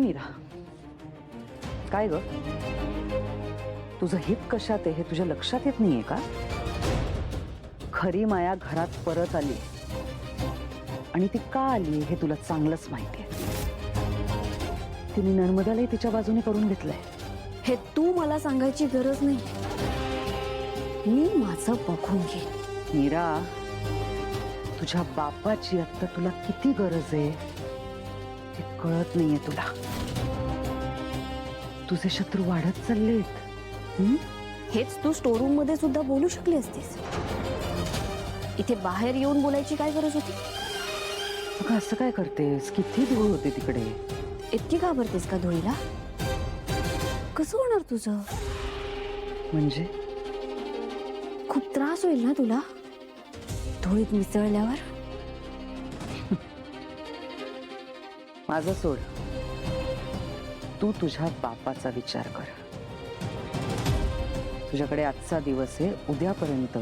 मीरा, काय ग, तुझं हित कशात आहे हे तुझ्या लक्षात येत नाहीये का? खरी माया घरात परत आली आणि ती का आली हे तुला चांगलंच माहिती आहे. तिने नर्मदालाही तिच्या बाजूने करून घेतलंय. हे तू मला सांगायची गरज नाही, मी माझं बघून घे. मीरा, तुझ्या बापाची आता तुला किती गरज आहे ते कळत नाहीये तुला. तुझे शत्रू वाढत चाललेत. हेच तू स्टोर रूम मध्ये सुद्धा बोलू शकली असतीस. इथे बाहेर येऊन बोलायची काय गरज होती? अगं असं काय करतेस? किती धूळ होते तिकडे. इतकी घाबरतेस का धुळीला? कसं होणार तुझं? म्हणजे खूप त्रास होईल ना तुला धुळीत मिसळल्यावर. माझं सोड, तू तुझ्या बापाचा विचार कर. तुझ्याकडे आजचा दिवस आहे, उद्यापर्यंत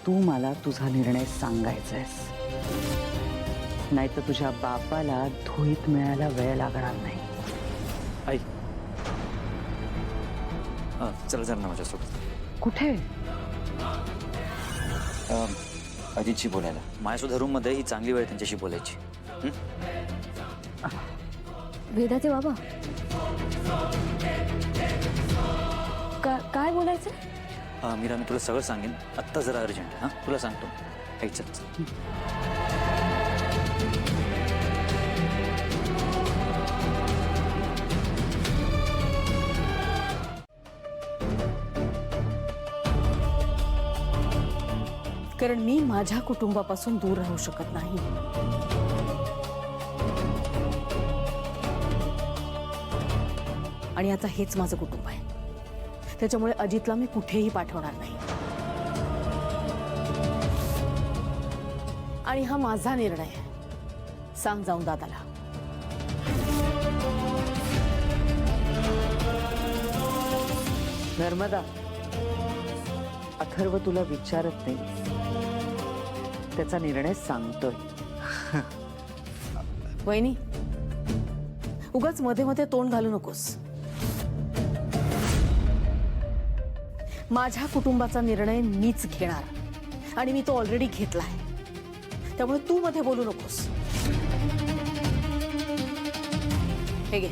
तू मला तुझा निर्णय सांगायचा आहेस, नाहीतर तुझ्या बापाला धुळीत मिळायला वेळ लागणार नाही. आई, चला जरा ना माझ्यासोबत. कुठे? अजितशी बोलायला. माझ्यासुद्धा रूम मध्ये ही चांगली वेळ त्यांच्याशी बोलायची. वेदाचे बाबा, काय बोलायचं? मीरा, मी तुला सगळं सांगेन. आत्ता जरा अर्जंट. हां, तुला सांगतो. आई चल. कारण मी माझ्या कुटुंबापासून दूर राहू शकत नाही. आणि आता हेच माझं कुटुंब आहे, त्याच्यामुळे अजितला मी कुठेही पाठवणार नाही. आणि हा माझा निर्णय आहे. सांग जाऊन दादाला. नर्मदा, अथर्व तुला विचारत नाही, त्याचा निर्णय सांगतोय. वहिनी, उगाच मध्ये मध्ये तोंड घालू नकोस. माझ्या कुटुंबाचा निर्णय मीच घेणार आणि मी तो ऑलरेडी घेतलाय. त्यामुळे तू मध्ये बोलू नकोस. हे घे.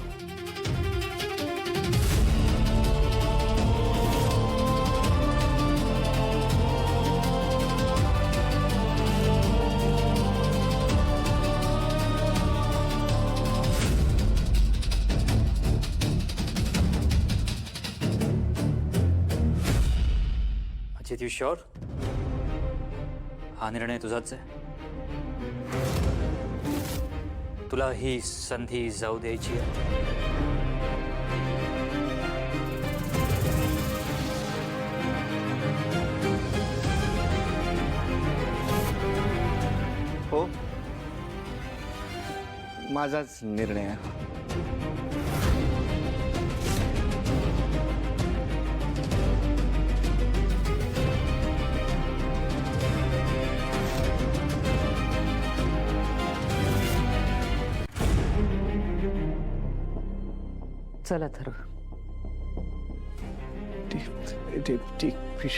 Ajit, you sure? हा निर्णय तुझाच आहे? तुला ही संधी जाऊ द्यायची आहे? हो, माझाच निर्णय आहे. चल अथर्व. ठीक.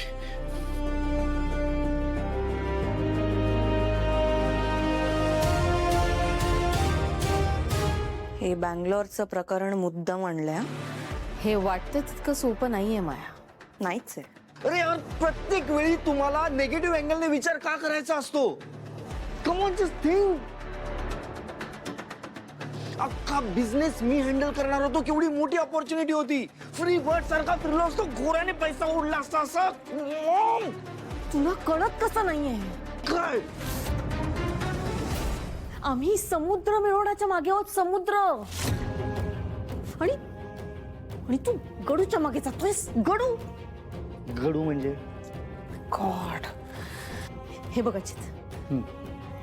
हे बँगलोरचं प्रकरण मुद्दाम आणलंय. हे वाटतं तितकं सोपं नाहीये माया. नाहीच आहे. अरे यार, प्रत्येक वेळी तुम्हाला नेगेटिव्ह अँगलने विचार का करायचा असतो? Come on, just think. अख्खा बिझनेस मी हँडल करणार होतो. केवढी मोठी अपॉर्च्युनिटी होती. फ्री बर्ड सारखा फिरलो असतो, घोड्याने पैसा उडला असता. असं तुला कळत कसं नाहीये? काय? आम्ही समुद्र मिळवण्याच्या मागे आहोत. समुद्र. आणि तू गडूच्या मागे जातोयस. गडू म्हणजे? गॉड. हे बघ अजित,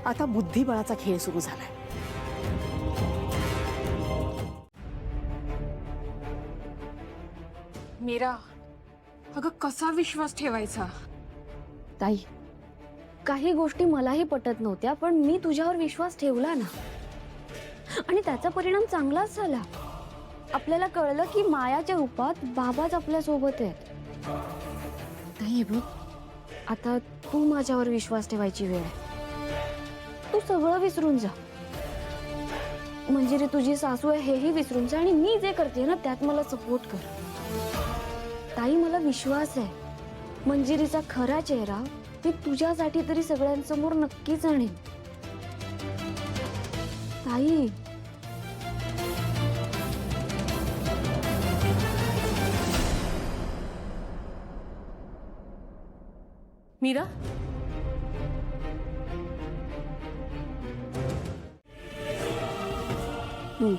आता बुद्धिबळाचा खेळ सुरू झालाय. मीरा, अगं कसा विश्वास ठेवायचा? ताई, काही गोष्टी मलाही पटत नव्हत्या, पण मी तुझ्यावर विश्वास ठेवला ना. आणि त्याचा परिणाम चांगलाच झाला. आपल्याला कळलं की मायाच्या रूपात बाबाच आपल्या सोबत आहेत. ताई हे बघ, आता तू माझ्यावर विश्वास ठेवायची वेळ आहे. तू सगळं विसरून जा. मंजिरी तुझी सासू आहे हेही विसरून जा आणि मी जे करते ना त्यात मला सपोर्ट कर. ताई मला विश्वास आहे मंजिरीचा खरा चेहरा मी तुझ्यासाठी तरी सगळ्यांसमोर नक्कीच आणेन. ताई मीरा, मीरा,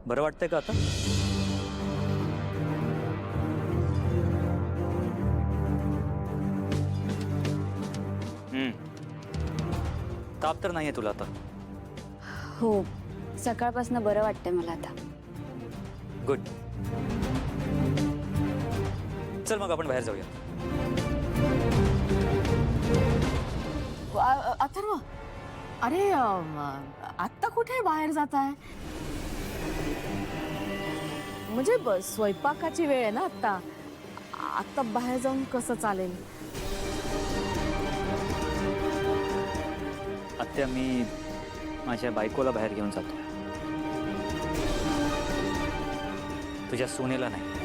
बरं वाटतंय का आता? ताप तर नाहीये तुला आता? हो, सकाळपासून बरं वाटतंय मला आता. गुड. चल मग आपण बाहेर जाऊया. अथर्व, अरे आत्ता कुठे बाहेर जात आहे? म्हणजे स्वयंपाकाची वेळ आहे ना आत्ता. आत्ता बाहेर जाऊन कसं चालेल? आत्या, मी माझ्या बायकोला बाहेर घेऊन जातो, तुझ्या सुनेला नाही.